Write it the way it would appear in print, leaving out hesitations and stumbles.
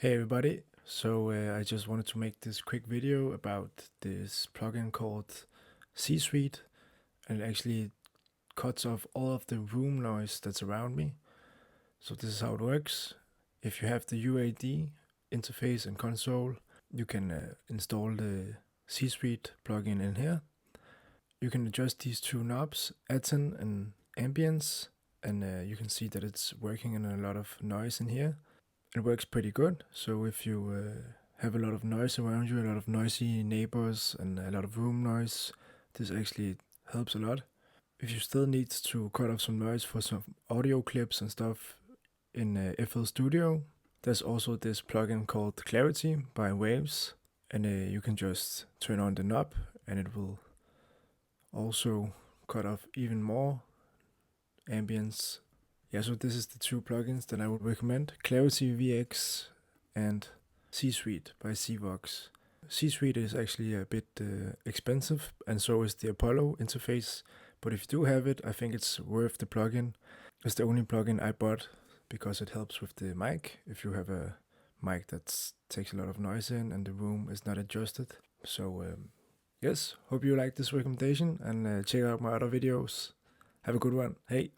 Hey everybody, I just wanted to make this quick video about this plugin called C-Suite, and it actually cuts off all of the room noise that's around me. So this is how it works. If you have the UAD interface and console, you can install the C-Suite plugin in here. You can adjust these two knobs, aden and ambience, and you can see that it's working in a lot of noise in here. It works pretty good. So if you have a lot of noise around you, a lot of noisy neighbors and a lot of room noise, this actually helps a lot. If you still need to cut off some noise for some audio clips and stuff in FL Studio, there's also this plugin called Clarity by Waves, and you can just turn on the knob and it will also cut off even more ambience. Yeah, so this is the two plugins that I would recommend: Clarity VX and C-Suite by C-Vox. C-Suite is actually a bit expensive, and so is the Apollo interface, but if you do have it, I think it's worth the plugin. It's the only plugin I bought because it helps with the mic. If you have a mic that takes a lot of noise in and the room is not adjusted. So yes, hope you like this recommendation and check out my other videos. Have a good one. Hey!